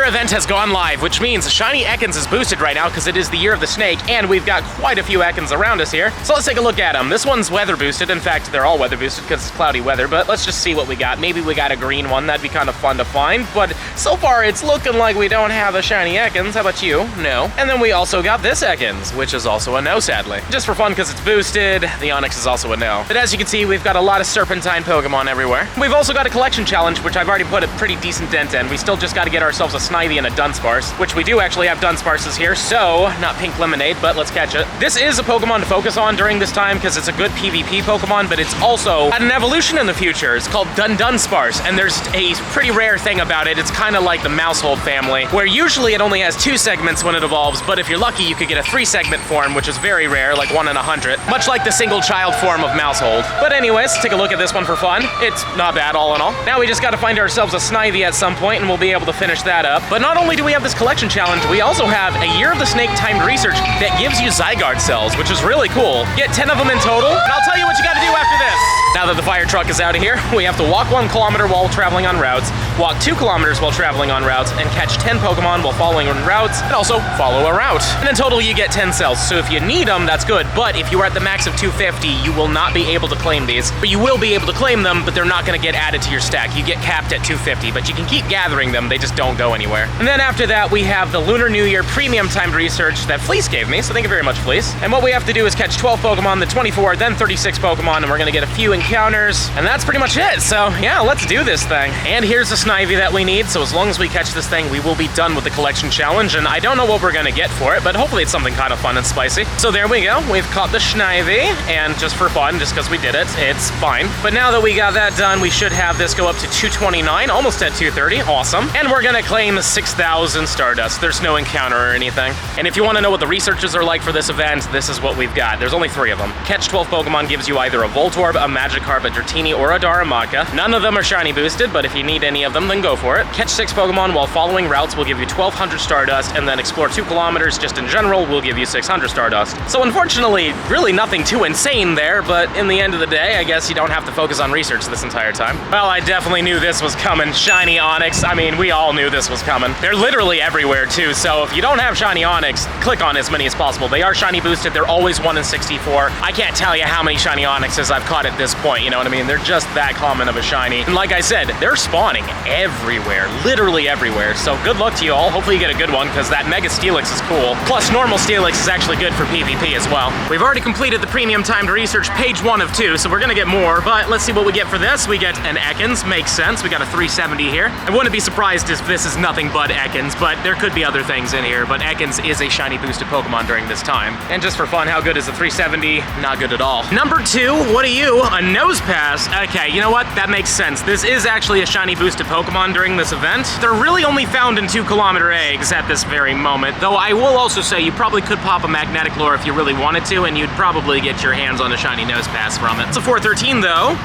Year event has gone live, which means Shiny Ekans is boosted right now because it is the Year of the Snake, and we've got quite a few Ekans around us here. So let's take a look at them. This one's weather boosted. In fact, they're all weather boosted because it's cloudy weather, but let's just see what we got. Maybe we got a green one. That'd be kind of fun to find, but so far it's looking like we don't have a Shiny Ekans. How about you? No. And then we also got this Ekans, which is also a no, sadly. Just for fun because it's boosted. The Onix is also a no. But as you can see, we've got a lot of Serpentine Pokemon everywhere. We've also got a collection challenge, which I've already put a pretty decent dent in. We still just got to get ourselves a Snivy and a Dunsparce, which we do actually have Dunsparces here, so not Pink Lemonade, but let's catch it. This is a Pokemon to focus on during this time because it's a good PvP Pokemon, but it's also an evolution in the future. It's called Dunsparce, and there's a pretty rare thing about it. It's kind of like the Mousehold family, where usually it only has 2 segments when it evolves, but if you're lucky, you could get a 3-segment form, which is very rare, like 1 in 100, much like the single child form of Mousehold. But anyways, take a look at this one for fun. It's not bad all in all. Now we just got to find ourselves a Snivy at some point, and we'll be able to finish that up. But not only do we have this collection challenge, we also have a Year of the Snake timed research that gives you Zygarde cells, which is really cool. Get 10 of them in total, and I'll tell you what you got to do after this. Now that the fire truck is out of here, we have to walk 1 kilometer while traveling on routes, walk 2 kilometers while traveling on routes, and catch 10 Pokemon while following on routes, and also follow a route. And in total, you get 10 cells. So if you need them, that's good. But if you are at the max of 250, you will not be able to claim these. But you will be able to claim them, but they're not going to get added to your stack. You get capped at 250, but you can keep gathering them. They just don't go anywhere. And then after that, we have the Lunar New Year premium timed research that Fleece gave me. So thank you very much, Fleece. And what we have to do is catch 12 Pokemon, then 24, then 36 Pokemon, and we're going to get a few encounters. And that's pretty much it. So yeah, let's do this thing. And here's the Snivy that we need. So as long as we catch this thing, we will be done with the collection challenge. And I don't know what we're going to get for it, but hopefully it's something kind of fun and spicy. So there we go. We've caught the Snivy, and just for fun, just because we did it, it's fine. But now that we got that done, we should have this go up to 229, almost at 230. Awesome. And we're going to claim 6,000 Stardust. There's no encounter or anything. And if you want to know what the researches are like for this event, this is what we've got. There's only 3 of them. Catch 12 Pokemon gives you either a Voltorb, a Magikarp, a Dratini, or a Darumaka. None of them are shiny boosted, but if you need any of them, then go for it. Catch 6 Pokemon while following routes will give you 1,200 Stardust, and then explore 2 kilometers just in general will give you 600 Stardust. So unfortunately, really nothing too insane there, but in the end of the day, I guess you don't have to focus on research this entire time. Well, I definitely knew this was coming. Shiny Onix. I mean, we all knew this was coming. They're literally everywhere too, so if you don't have Shiny Onix, click on as many as possible. They are shiny boosted. They're always 1 in 64. I can't tell you how many Shiny Onixes I've caught at this point, you know what I mean? They're just that common of a shiny. And like I said, they're spawning everywhere, literally everywhere. So good luck to you all. Hopefully you get a good one, because that Mega Steelix is cool. Plus normal Steelix is actually good for PvP as well. We've already completed the premium timed research, page 1 of 2, so we're gonna get more, but let's see what we get for this. We get an Ekans, makes sense. We got a 370 here. I wouldn't be surprised if this is nothing but Ekans, but there could be other things in here, but Ekans is a shiny boosted Pokemon during this time. And just for fun, how good is the 370? Not good at all. Number 2, what are you? A Nose Pass. Okay, you know what? That makes sense. This is actually a shiny boosted Pokemon during this event. They're really only found in 2 kilometer eggs at this very moment, though I will also say you probably could pop a magnetic lure if you really wanted to, and you'd probably get your hands on a shiny Nose Pass from it. It's a 413 though.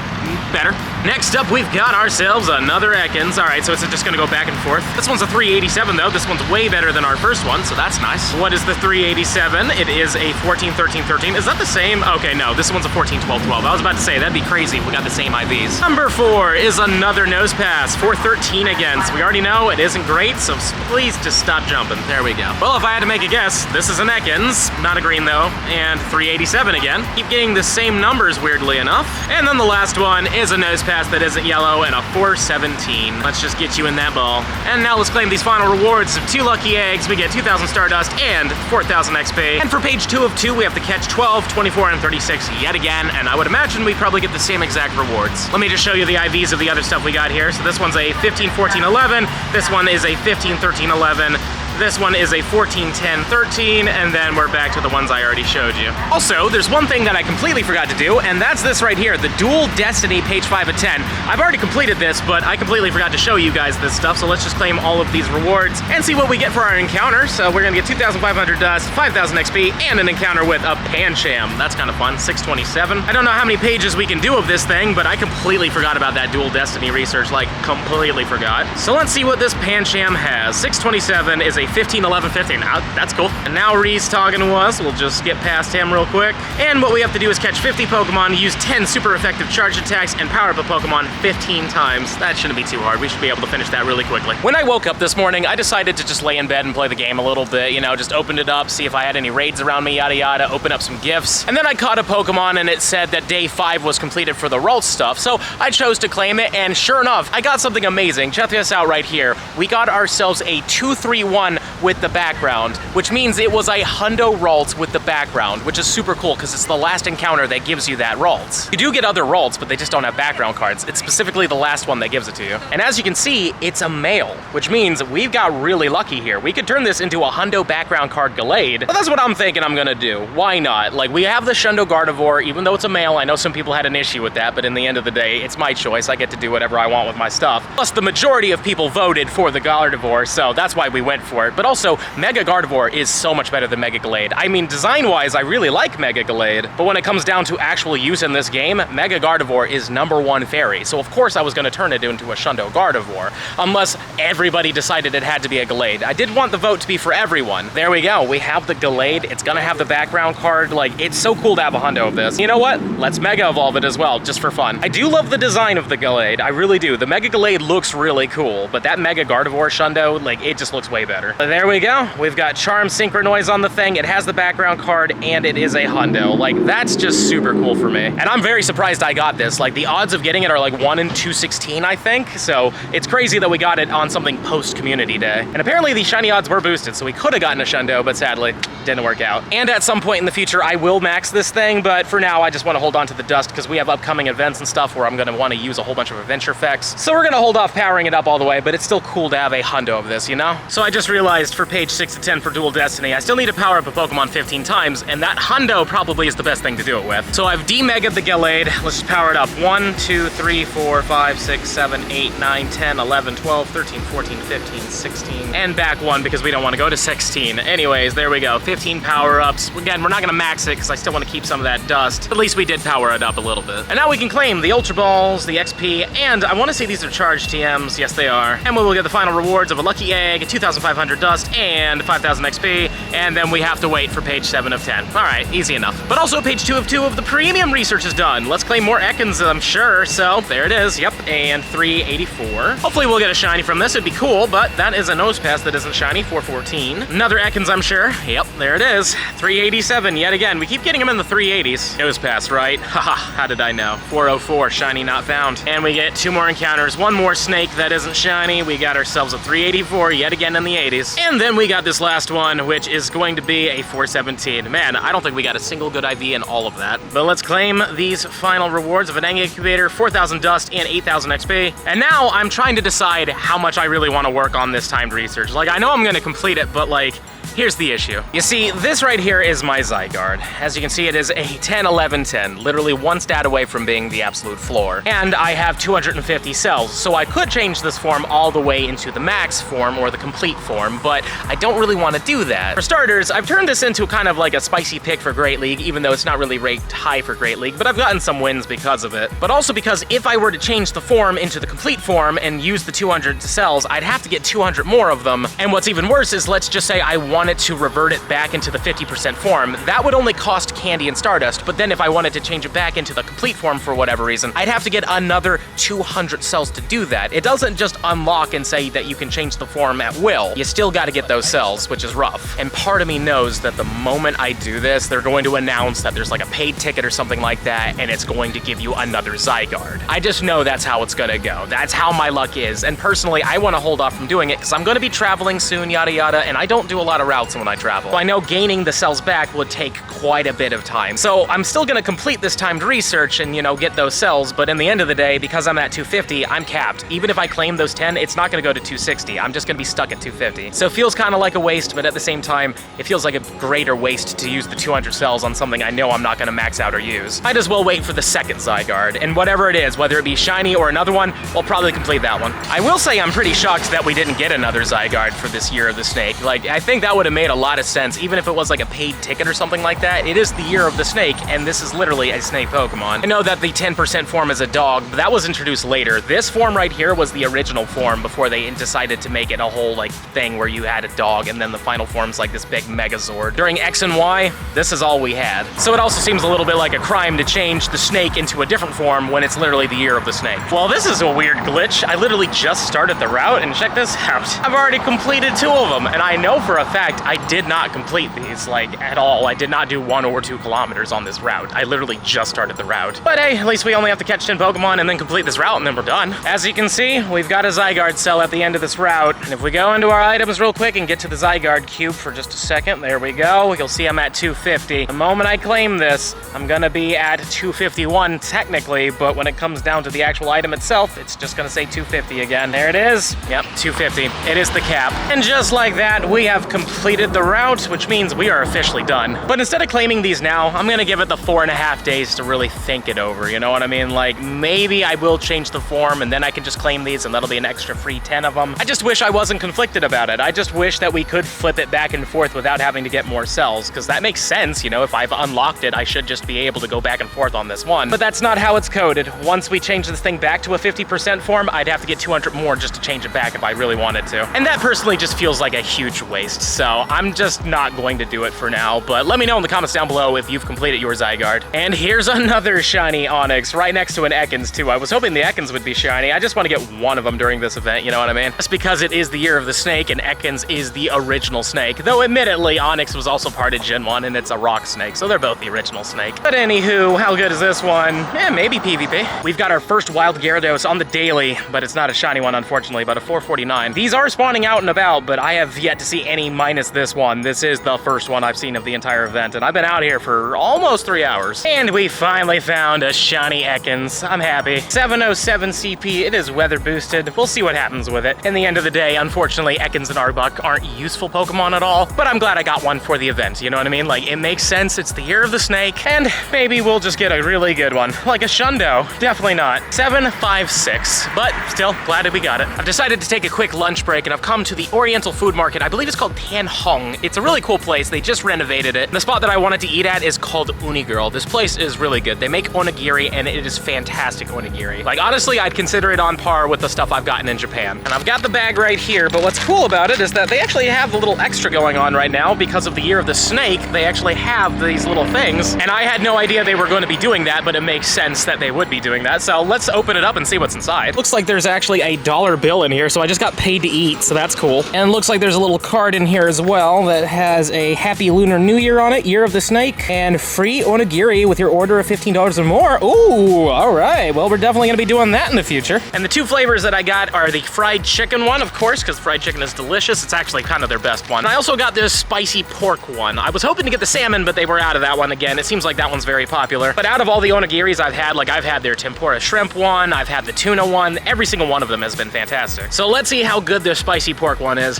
Better. Next up, we've got ourselves another Ekans. All right, so it's just gonna go back and forth. This one's a 387 though. This one's way better than our first one, so that's nice. What is the 387? It is a 14, 13, 13. Is that the same? Okay, no, this one's a 14, 12, 12. I was about to say, that'd be crazy if we got the same IVs. Number 4 is another Nose Pass, 413 again. So we already know it isn't great, so please just stop jumping. There we go. Well, if I had to make a guess, this is an Ekans, not a green though, and 387 again. Keep getting the same numbers, weirdly enough. And then the last one is a Nose Pass that isn't yellow, and a 417. Let's just get you in that ball. And now let's claim these final rewards of 2 lucky eggs. We get 2,000 Stardust and 4,000 XP. And for page 2 of 2, we have to catch 12, 24, and 36 yet again, and I would imagine we probably get the same exact rewards. Let me just show you the IVs of the other stuff we got here. So this one's a 15, 14, 11. This one is a 15, 13, 11. This one is a 14, 10, 13, and then we're back to the ones I already showed you. Also, there's one thing that I completely forgot to do, and that's this right here, the Dual Destiny page 5 of 10. I've already completed this, but I completely forgot to show you guys this stuff, so let's just claim all of these rewards and see what we get for our encounter. So we're gonna get 2,500 dust, 5,000 XP, and an encounter with a Pancham. That's kind of fun, 627. I don't know how many pages we can do of this thing, but I completely forgot about that Dual Destiny research, like completely forgot. So let's see what this Pancham has. 627 is a actually. 15, 11, 15. That's cool. And now Ree's talking to us. We'll just get past him real quick. And what we have to do is catch 50 Pokemon, use 10 super effective charge attacks, and power up a Pokemon 15 times. That shouldn't be too hard. We should be able to finish that really quickly. When I woke up this morning, I decided to just lay in bed and play the game a little bit, you know, just opened it up, see if I had any raids around me, yada yada, open up some gifts. And then I caught a Pokemon and it said that day 5 was completed for the Ralt stuff, so I chose to claim it, and sure enough, I got something amazing. Check this out right here. We got ourselves a 231 with the background, which means it was a hundo Ralt with the background, which is super cool because it's the last encounter that gives you that Ralt. You do get other Ralts, but they just don't have background cards. It's specifically the last one that gives it to you. And as you can see, it's a male, which means we've got really lucky here. We could turn this into a hundo background card Galade, but that's what I'm thinking I'm gonna do. Why not? Like, we have the Shundo Gardevoir, even though it's a male. I know some people had an issue with that, but in the end of the day, it's my choice. I get to do whatever I want with my stuff. Plus, the majority of people voted for the Gardevoir, so that's why we went for it. But also, Mega Gardevoir is so much better than Mega Galade. I mean, design-wise, I really like Mega Galade, but when it comes down to actual use in this game, Mega Gardevoir is #1 fairy. So of course I was gonna turn it into a Shundo Gardevoir, unless everybody decided it had to be a Galade. I did want the vote to be for everyone. There we go, we have the Galade. It's gonna have the background card. Like, it's so cool to have a hundo of this. You know what? Let's Mega Evolve it as well, just for fun. I do love the design of the Galade, I really do. The Mega Galade looks really cool, but that Mega Gardevoir Shundo, like, it just looks way better. But there we go. We've got Charm Synchronoise on the thing. It has the background card, and it is a hundo. Like, that's just super cool for me. And I'm very surprised I got this. Like, the odds of getting it are like 1 in 216, I think. So it's crazy that we got it on something post-Community Day. And apparently these shiny odds were boosted, so we could have gotten a Shundo, but sadly, didn't work out. And at some point in the future, I will max this thing, but for now, I just want to hold on to the dust because we have upcoming events and stuff where I'm going to want to use a whole bunch of adventure effects. So we're going to hold off powering it up all the way, but it's still cool to have a hundo of this, you know? So I just realized for page 6 to 10 for Dual Destiny, I still need to power up a Pokemon 15 times, and that hundo probably is the best thing to do it with. So I've de-mega'd the Galade. Let's just power it up. 1, 2, 3, 4, 5, 6, 7, 8, 9, 10, 11, 12, 13, 14, 15, 16, and back 1 because we don't want to go to 16. Anyways, there we go. 15 power-ups. Again, we're not going to max it because I still want to keep some of that dust. At least we did power it up a little bit. And now we can claim the Ultra Balls, the XP, and I want to say these are charged TMs. Yes, they are. And we will get the final rewards of a Lucky Egg, 2,500 dust, and 5,000 XP, and then we have to wait for page 7 of 10. All right, easy enough. But also page 2 of 2 of the premium research is done. Let's claim more Ekans, I'm sure. So there it is. Yep, and 384. Hopefully we'll get a shiny from this. It'd be cool, but that is a nose pass that isn't shiny. 414. Another Ekans, I'm sure. Yep, there it is. 387 yet again. We keep getting them in the 380s. Nose pass, right? Haha, how did I know? 404, shiny not found. And we get 2 more encounters. 1 more snake that isn't shiny. We got ourselves a 384 yet again in the 80s. And then we got this last one, which is going to be a 417. Man, I don't think we got a single good IV in all of that. But let's claim these final rewards of an egg incubator, 4,000 dust, and 8,000 XP. And now I'm trying to decide how much I really want to work on this timed research. Like, I know I'm going to complete it, but like, here's the issue. You see, this right here is my Zygarde. As you can see, it is a 10, 11, 10, literally 1 stat away from being the absolute floor. And I have 250 cells, so I could change this form all the way into the max form or the complete form, but I don't really want to do that. For starters, I've turned this into kind of like a spicy pick for Great League, even though it's not really ranked high for Great League, but I've gotten some wins because of it. But also because if I were to change the form into the complete form and use the 200 cells, I'd have to get 200 more of them. And what's even worse is, let's just say I wanted to revert it back into the 50% form. That would only cost Candy and Stardust, but then if I wanted to change it back into the complete form for whatever reason, I'd have to get another 200 cells to do that. It doesn't just unlock and say that you can change the form at will. You still got to get those cells, which is rough. And part of me knows that the moment I do this, they're going to announce that there's like a paid ticket or something like that, and it's going to give you another Zygarde. I just know that's how it's gonna go. That's how my luck is. And personally, I want to hold off from doing it because I'm going to be traveling soon, yada yada, and I don't do a lot of routes when I travel. So I know gaining the cells back would take quite a bit of time. So I'm still gonna complete this timed research and, you know, get those cells, but in the end of the day, because I'm at 250, I'm capped. Even if I claim those 10, it's not gonna go to 260. I'm just gonna be stuck at 250. So it feels kind of like a waste, but at the same time, it feels like a greater waste to use the 200 cells on something I know I'm not gonna max out or use. Might as well wait for the second Zygarde, and whatever it is, whether it be shiny or another one, we'll probably complete that one. I will say I'm pretty shocked that we didn't get another Zygarde for this year of the snake. Like, I think that would would have made a lot of sense, even if it was like a paid ticket or something like that. It is the year of the snake, and this is literally a snake Pokemon. I know that the 10% form is a dog, but that was introduced later. This form right here was the original form before they decided to make it a whole like thing where you had a dog, and then the final form's like this big Megazord. During X and Y, this is all we had. So it also seems a little bit like a crime to change the snake into a different form when it's literally the year of the snake. Well, this is a weird glitch. I literally just started the route, and check this out. I've already completed 2 of them, and I know for a fact I did not complete these like at all. I did not do 1 or 2 kilometers on this route. I literally just started the route. But hey, at least we only have to catch 10 Pokemon and then complete this route, and then we're done. As you can see, we've got a Zygarde cell at the end of this route. And if we go into our items real quick and get to the Zygarde cube for just a second, there we go. You'll see I'm at 250. The moment I claim this, I'm gonna be at 251 technically, but when it comes down to the actual item itself, it's just gonna say 250 again. There it is. Yep, 250. It is the cap. And just like that, we have completed the route, which means we are officially done. But instead of claiming these now, I'm gonna give it the 4.5 days to really think it over, you know what I mean? Like, maybe I will change the form and then I can just claim these and that'll be an extra free 10 of them. I just wish I wasn't conflicted about it. I just wish that we could flip it back and forth without having to get more cells, because that makes sense, you know? If I've unlocked it, I should just be able to go back and forth on this one. But that's not how it's coded. Once we change this thing back to a 50% form, I'd have to get 200 more just to change it back if I really wanted to. And that personally just feels like a huge waste, so I'm just not going to do it for now. But let me know in the comments down below if you've completed your Zygarde. And here's another shiny Onix right next to an Ekans too. I was hoping the Ekans would be shiny. I just want to get one of them during this event, you know what I mean? Just because it is the year of the snake and Ekans is the original snake. Though admittedly, Onix was also part of Gen 1 and it's a rock snake, so they're both the original snake. But anywho, how good is this one? Maybe PvP. We've got our first wild Gyarados on the daily, but it's not a shiny one unfortunately, but a 449. These are spawning out and about, but I have yet to see any minus this one. This is the first one I've seen of the entire event, and I've been out here for almost 3 hours. And we finally found a shiny Ekans. I'm happy. 707 CP, it is weather boosted. We'll see what happens with it. In the end of the day, unfortunately, Ekans and Arbok aren't useful Pokemon at all, but I'm glad I got one for the event, you know what I mean? Like, it makes sense, it's the year of the snake, and maybe we'll just get a really good one. Like a Shundo. Definitely not. 756, but still, glad that we got it. I've decided to take a quick lunch break, and I've come to the Oriental Food Market. I believe it's called Tan Hong. It's a really cool place. They just renovated it. The spot that I wanted to eat at is called Onigiri. This place is really good. They make onigiri, and it is fantastic onigiri. Like, honestly, I'd consider it on par with the stuff I've gotten in Japan. And I've got the bag right here, but what's cool about it is that they actually have a little extra going on right now because of the year of the snake. They actually have these little things, and I had no idea they were going to be doing that, but it makes sense that they would be doing that. So let's open it up and see what's inside. Looks like there's actually a dollar bill in here, so I just got paid to eat, so that's cool. And it looks like there's a little card in here as well that has a Happy Lunar New Year on it, Year of the Snake, and free onigiri with your order of $15 or more. Ooh, all right. Well, we're definitely gonna be doing that in the future. And the 2 flavors that I got are the fried chicken one, of course, because fried chicken is delicious. It's actually kind of their best one. And I also got this spicy pork one. I was hoping to get the salmon, but they were out of that one again. It seems like that one's very popular. But out of all the onigiris I've had, like I've had their tempura shrimp one, I've had the tuna one, every single one of them has been fantastic. So let's see how good their spicy pork one is.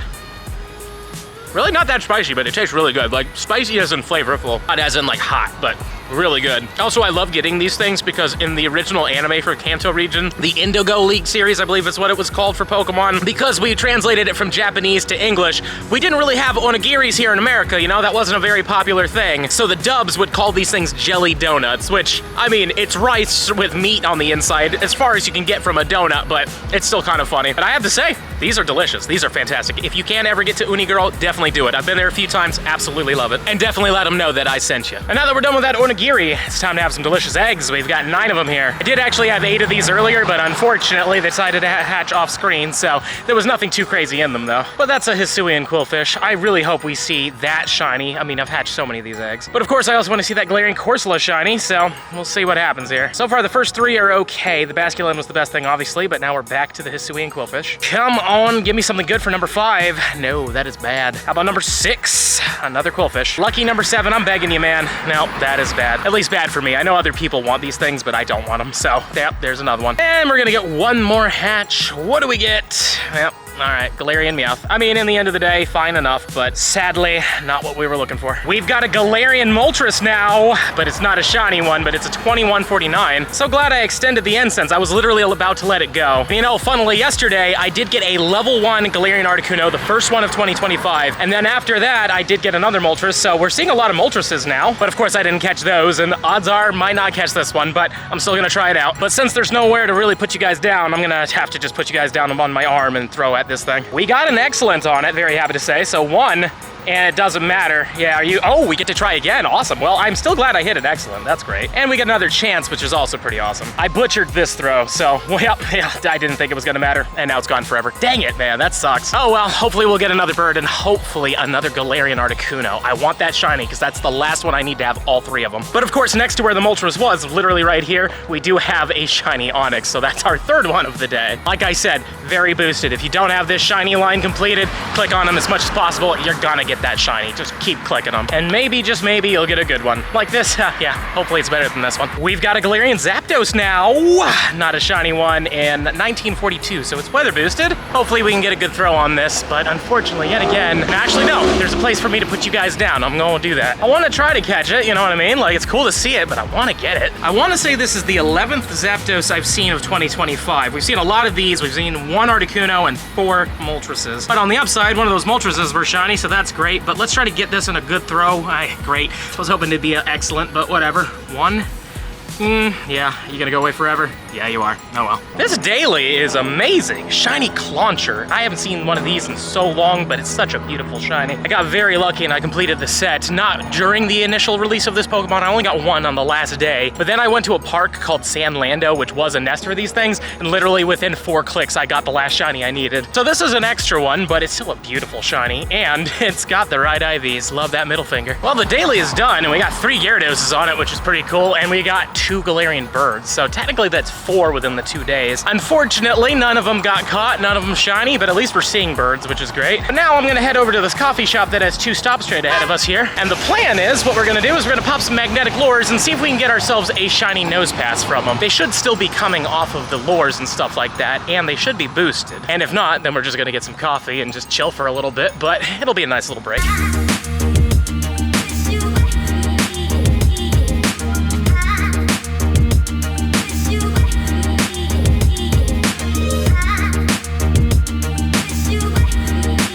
Really not that spicy, but it tastes really good. Like, spicy as in flavorful, not as in like hot, but really good. Also, I love getting these things because in the original anime for Kanto region, the Indigo League series, I believe is what it was called for Pokemon, because we translated it from Japanese to English, we didn't really have onigiris here in America, you know? That wasn't a very popular thing. So the dubs would call these things jelly donuts, which, I mean, it's rice with meat on the inside, as far as you can get from a donut, but it's still kind of funny. But I have to say, these are delicious. These are fantastic. If you can ever get to Onigiri, definitely do it. I've been there a few times, absolutely love it. And definitely let them know that I sent you. And now that we're done with that onigiri, it's time to have some delicious eggs. We've got 9 of them here. I did actually have 8 of these earlier, but unfortunately they decided to hatch off screen, so there was nothing too crazy in them though. But that's a Hisuian quillfish. I really hope we see that shiny. I mean, I've hatched so many of these eggs. But of course, I also want to see that Galarian Corsola shiny, so we'll see what happens here. So far, the first 3 are okay. The Basculin was the best thing, obviously, but now we're back to the Hisuian quillfish. Come on, give me something good for number 5. No, that is bad. How about number 6? Another quillfish. Lucky number 7, I'm begging you, man. No, that is bad. At least bad for me. I know other people want these things, but I don't want them. So, yep, there's another one. And we're gonna get 1 more hatch. What do we get? Yep, All right, Galarian Meowth. I mean, in the end of the day, fine enough, but sadly, not what we were looking for. We've got a Galarian Moltres now, but it's not a shiny one, but it's a 2149. So glad I extended the incense. I was literally about to let it go. You know, funnily, yesterday, I did get a level 1 Galarian Articuno, the first one of 2025, and then after that, I did get another Moltres, so we're seeing a lot of Moltreses now, but of course I didn't catch those, and odds are, might not catch this one, but I'm still gonna try it out. But since there's nowhere to really put you guys down, I'm gonna have to just put you guys down on my arm and throw at this thing. We got an excellent on it, very happy to say, so 1, and it doesn't matter. Yeah, oh, we get to try again, awesome. Well, I'm still glad I hit it, excellent, that's great. And we get another chance, which is also pretty awesome. I butchered this throw, so, well, yeah, I didn't think it was gonna matter, and now it's gone forever. Dang it, man, that sucks. Oh well, hopefully we'll get another bird, and hopefully another Galarian Articuno. I want that shiny, because that's the last one I need to have all 3 of them. But of course, next to where the Moltres was, literally right here, we do have a shiny Onix, so that's our 3rd one of the day. Like I said, very boosted. If you don't have this shiny line completed, click on them as much as possible, you're gonna get that shiny. Just keep clicking them. And maybe, just maybe, you'll get a good one. Like this, yeah, hopefully it's better than this one. We've got a Galarian Zapdos now. Not a shiny one in 1942, so it's weather boosted. Hopefully we can get a good throw on this, but unfortunately, yet again, actually no, there's a place for me to put you guys down. I'm gonna do that. I wanna try to catch it, you know what I mean? Like, it's cool to see it, but I wanna get it. I wanna say this is the 11th Zapdos I've seen of 2025. We've seen a lot of these. We've seen 1 Articuno and 4 Moltreses. But on the upside, one of those Moltreses were shiny, so that's great. But let's try to get this in a good throw. Great. I was hoping to be excellent, but whatever. 1. Yeah, you gonna go away forever? Yeah, you are. Oh well. This daily is amazing. Shiny Clauncher. I haven't seen one of these in so long, but it's such a beautiful shiny. I got very lucky and I completed the set, not during the initial release of this Pokemon. I only got 1 on the last day, but then I went to a park called San Lando, which was a nest for these things, and literally within 4 clicks, I got the last shiny I needed. So this is an extra one, but it's still a beautiful shiny, and it's got the right IVs. Love that middle finger. Well, the daily is done, and we got 3 Gyarados on it, which is pretty cool, and we got 2 Galarian birds, so technically that's 4 within the 2 days. Unfortunately, none of them got caught, none of them shiny, but at least we're seeing birds, which is great. But now I'm gonna head over to this coffee shop that has 2 stops straight ahead of us here, and the plan is, what we're gonna do is we're gonna pop some magnetic lures and see if we can get ourselves a shiny nose pass from them. They should still be coming off of the lures and stuff like that, and they should be boosted. And if not, then we're just gonna get some coffee and just chill for a little bit, but it'll be a nice little break.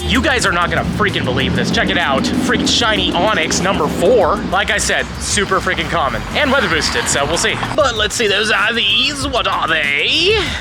You guys are not gonna freaking believe this. Check it out. Freaking shiny Onix number 4. Like I said, super freaking common. And weather boosted, so we'll see. But let's see those IVs. What are they?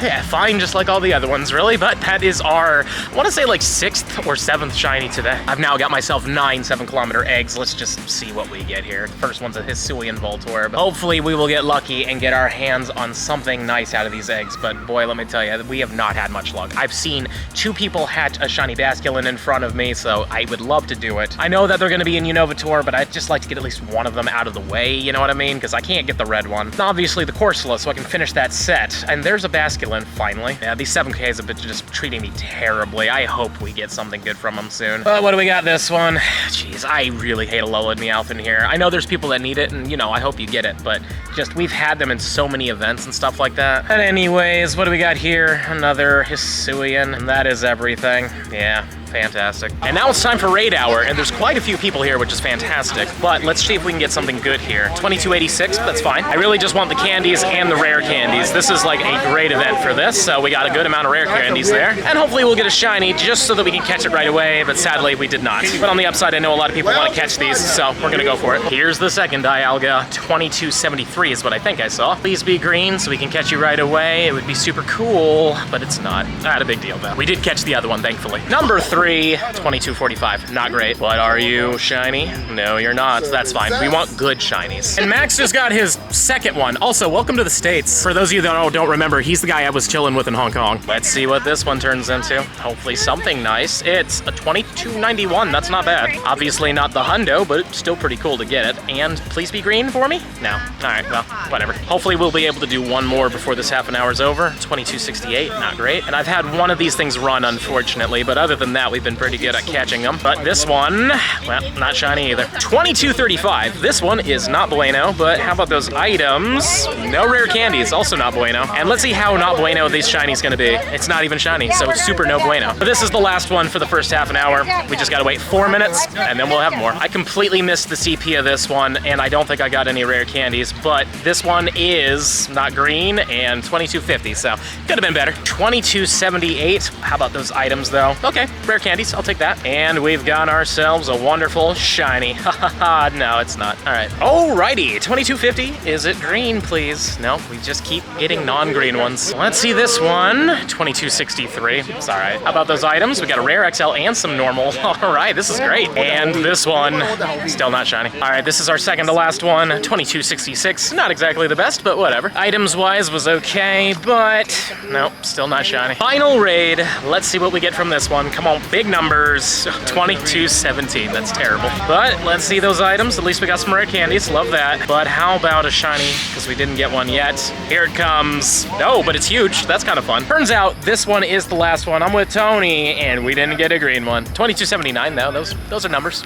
Yeah, fine, just like all the other ones, really. But that is our, I wanna say like 6th or 7th shiny today. I've now got myself 9 7-kilometer eggs. Let's just see what we get here. The first one's a Hisuian Voltorb. Hopefully we will get lucky and get our hands on something nice out of these eggs. But boy, let me tell you, we have not had much luck. I've seen 2 people hatch a shiny Basculin in front of me, so I would love to do it. I know that they're gonna be in Unovator, but I'd just like to get at least one of them out of the way, you know what I mean? Because I can't get the red one. And obviously the Corsola, so I can finish that set. And there's a Basculin, finally. Yeah, these 7Ks have been just treating me terribly. I hope we get something good from them soon. But what do we got this one? Jeez, I really hate a Alolan Meowth in here. I know there's people that need it, and you know, I hope you get it, but just we've had them in so many events and stuff like that. But anyways, what do we got here? Another Hisuian, and that is everything. Yeah. Fantastic. And now it's time for raid hour, and there's quite a few people here, which is fantastic, but let's see if we can get something good here. 2286, that's fine. I really just want the candies and the rare candies. This is like a great event for this, so we got a good amount of rare candies there. And hopefully we'll get a shiny just so that we can catch it right away, but sadly we did not. But on the upside, I know a lot of people want to catch these, so we're gonna go for it. Here's the second Dialga. 2273 is what I think I saw. Please be green so we can catch you right away. It would be super cool, but it's not. Not a big deal though. We did catch the other one, thankfully. Number 3. 2245, not great. But are you shiny? No, you're not. That's fine. We want good shinies. And Max just got his second one. Also, welcome to the States. For those of you that don't remember, he's the guy I was chilling with in Hong Kong. Let's see what this one turns into. Hopefully something nice. It's a 2291. That's not bad. Obviously not the hundo, but it's still pretty cool to get it. And please be green for me? No. All right, well, whatever. Hopefully we'll be able to do one more before this half an hour's over. 2268, not great. And I've had one of these things run, unfortunately, but other than that, we've been pretty good at catching them. But this one, well, not shiny either. 2235. This one is not bueno, but how about those items? No rare candies, also not bueno. And let's see how not bueno these shinies gonna be. It's not even shiny, so it's super no bueno. But this is the last one for the first half an hour. We just gotta wait 4 minutes, and then we'll have more. I completely missed the CP of this one, and I don't think I got any rare candies, but this one is not green and 2250, so could have been better. 2278. How about those items though? Okay, rare candies, I'll take that. And we've got ourselves a wonderful shiny. Ha ha ha, no, it's not. All right. Alrighty, 2250. Is it green, please? No, we just keep getting non-green ones. Let's see this one. 2263. It's all right. How about those items? We got a rare XL and some normal. All right, this is great. And this one, still not shiny. All right, this is our second to last one. 2266. Not exactly the best, but whatever. Items-wise was okay, but nope, still not shiny. Final raid. Let's see what we get from this one. Come on, big numbers. 2217. That's terrible. But let's see those items. At least we got some rare candies. Love that. But how about a shiny? Because we didn't get one yet. Here it comes. Oh, but it's huge. That's kind of fun. Turns out this one is the last one. I'm with Tony, and we didn't get a green one. 2279 though. Those are numbers.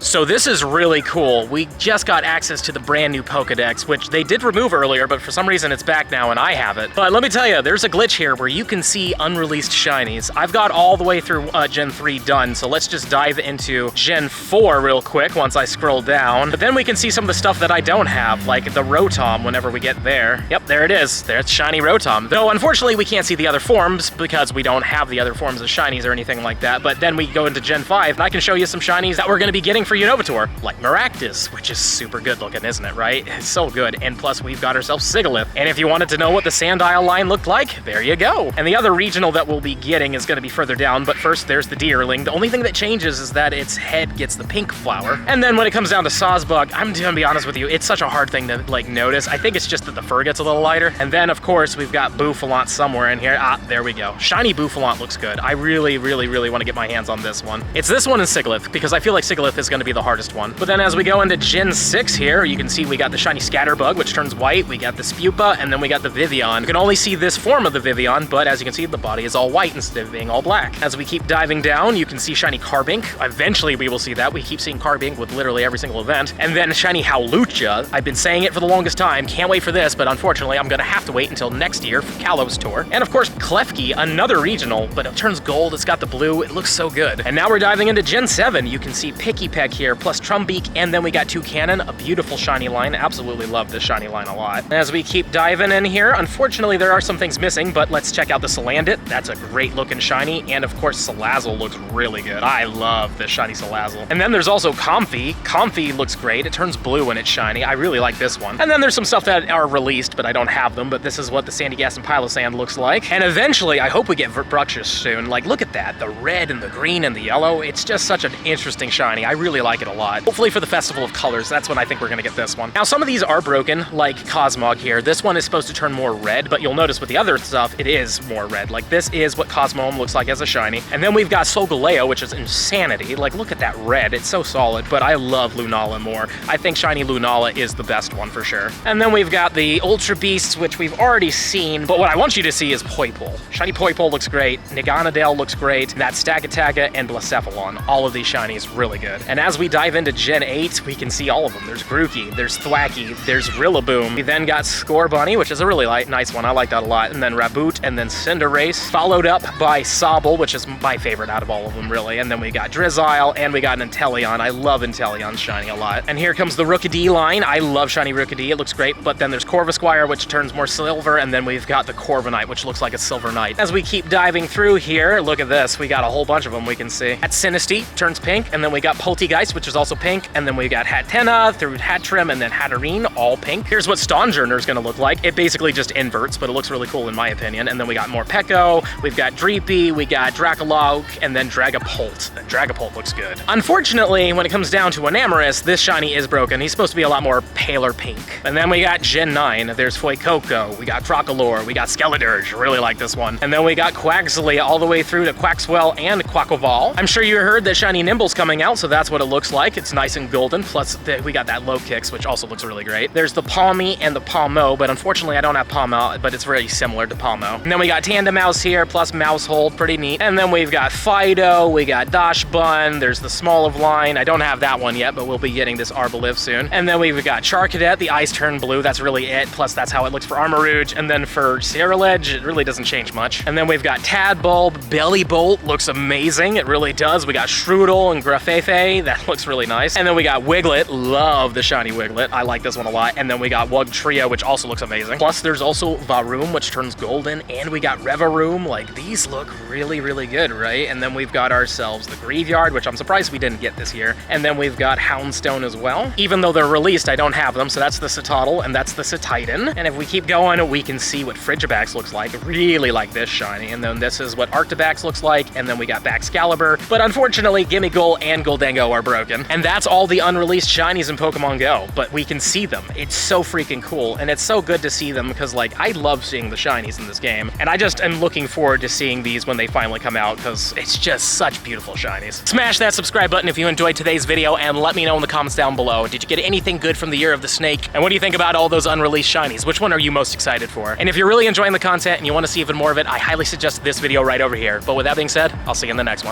So this is really cool. We just got access to the brand new Pokédex, which they did remove earlier, but for some reason it's back now and I have it. But let me tell you, there's a glitch here where you can see unreleased shinies. I've got all the way through Gen 3 done, so let's just dive into Gen 4 real quick once I scroll down. But then we can see some of the stuff that I don't have, like the Rotom whenever we get there. Yep, there it is. There's shiny Rotom. Though unfortunately we can't see the other forms because we don't have the other forms of shinies or anything like that. But then we go into Gen 5 and I can show you some shinies that we're going to be getting for Unova, like Maractus, which is super good looking, isn't it, right? It's so good. And plus we've got ourselves Sigalith. And if you wanted to know what the Sandile line looked like, there you go. And the other regional that we'll be getting is going to be further down, but first there's the Deerling. The only thing that changes is that its head gets the pink flower. And then when it comes down to Sawsbug, I'm gonna be honest with you, it's such a hard thing to like notice. I think it's just that the fur gets a little lighter. And then of course we've got Bouffalant somewhere in here. Ah, there we go. Shiny Bouffalant looks good. I really want to get my hands on this one. It's this one and Sigalith, because I feel like Sigalith is going to be the hardest one. But then as we go into Gen 6 here, you can see we got the shiny Scatterbug, which turns white. We got the Spupa, and then we got the Vivian. You can only see this form of the Vivian, but as you can see, the body is all white instead of being all black. As we keep diving down, you can see shiny Carbink. Eventually we will see that. We keep seeing Carbink with literally every single event. And then shiny Howlucha. I've been saying it for the longest time. Can't wait for this, but unfortunately I'm gonna have to wait until next year for Kalos Tour. And of course, Klefki, another regional, but it turns gold. It's got the blue. It looks so good. And now we're diving into Gen 7. You can see Picky Peck here, plus Trumbeak, and then we got Toucannon, a beautiful shiny line. Absolutely love this shiny line a lot. As we keep diving in here, unfortunately there are some things missing, but let's check out the Salandit. That's a great looking shiny, and of course Salazzle looks really good. I love this shiny Salazzle. And then there's also Comfey. Comfey looks great. It turns blue when it's shiny. I really like this one. And then there's some stuff that are released, but I don't have them, but this is what the Sandygast and Pylosand looks like. And eventually, I hope we get Bruxish soon. Like, look at that. The red and the green and the yellow. It's just such an interesting shiny. I really like it a lot. Hopefully for the Festival of Colors, that's when I think we're gonna get this one. Now, some of these are broken, like Cosmog here. This one is supposed to turn more red, but you'll notice with the other stuff, it is more red. Like, this is what Cosmoem looks like as a shiny. And then we've got Solgaleo, which is insanity. Like, look at that red. It's so solid, but I love Lunala more. I think shiny Lunala is the best one for sure. And then we've got the Ultra Beasts, which we've already seen, but what I want you to see is Poipole. Shiny Poipole looks great. Niganadale looks great. That's Stakataka and Blacephalon. All of these shinies really good. And as we dive into Gen 8, we can see all of them. There's Grookey, there's Thwackey, there's Rillaboom. We then got Scorbunny, which is a really nice one. I like that a lot. And then Raboot, and then Cinderace, followed up by Sobble, which is my favorite out of all of them, really. And then we got Drizzile, and we got an Inteleon. I love Inteleon's shiny a lot. And here comes the Rookidee line. I love shiny Rookidee. It looks great. But then there's Corvisquire, which turns more silver, and then we've got the Corviknight, which looks like a Silver Knight. As we keep diving through here, look at this. We got a whole bunch of them we can see. At Sinistea, turns pink, and then we got Poltegeist, which is also pink, and then we got Hatenna through Hatterene, and then Hatterene, all pink. Here's what Stonjourner is gonna look like. It basically just inverts, but it looks really cool in my opinion. And then we got more Morpeko, we've got Dreepy, we got Dracoloak, and then Dragapult. And Dragapult looks good. Unfortunately, when it comes down to Enamorus, this shiny is broken. He's supposed to be a lot more paler pink. And then we got Gen 9. There's Fuecoco, we got Crocalor, we got Skeledirge, really like this one. And then we got Quaxley all the way through to Quaxwell and Quaquaval. I'm sure you heard that Shiny Nimble's coming out, so that's what it looks like. It's nice and golden, plus we got that low kicks, which also looks really great. There's the Palmy and the Palmo, but unfortunately I don't have Palmo, but it's very similar to Palmo. And then we got Tandem Mouse here, plus Mousehold, pretty neat. And then we've got Fido, we got Dash Bun, there's the Small of Line. I don't have that one yet, but we'll be getting this Arbolive soon. And then we've got Charcadet, the Ice Turn Blue, that's really it, plus that's how it looks for Armarouge. And then for Cerulege, it really doesn't change much. And then we've got Tadbulb, Bellybolt, looks amazing, it really does. We got Shroodle and Grafefe, that looks really nice. And then we got Wiglet, love the shiny Wiglet, I like this one a lot. And then we got Wugtrio, which also looks amazing. Plus there's also Varoom, which turns golden, and we got Revaroom. Like, these look really, really good, right? And then we've got ourselves the Graveyard, which I'm surprised we didn't get this year. And then we've got Houndstone as well. Even though they're released, I don't have them, so that's the Citadel, and that's the Cetitan. And if we keep going, we can see what Frigibax looks like. Really like this shiny. And then this is what Arctibax looks like, and then we got Baxcalibur. But unfortunately, Gimmighoul and Goldango are broken. And that's all the unreleased shinies in Pokemon Go, but we can see them. It's so freaking cool, and it's so good to see them because, like, I love seeing the shinies in this game, and I just am looking forward to seeing these when they finally come out because it's just such beautiful shinies. Smash that subscribe button if you enjoyed today's video, and let me know in the comments down below. Did you get anything good from the Year of the Snake? And what do you think about all those unreleased shinies? Which one are you most excited for? And if you're really enjoying the content and you want to see even more of it, I highly suggest this video right over here. But with that being said, I'll see you in the next one.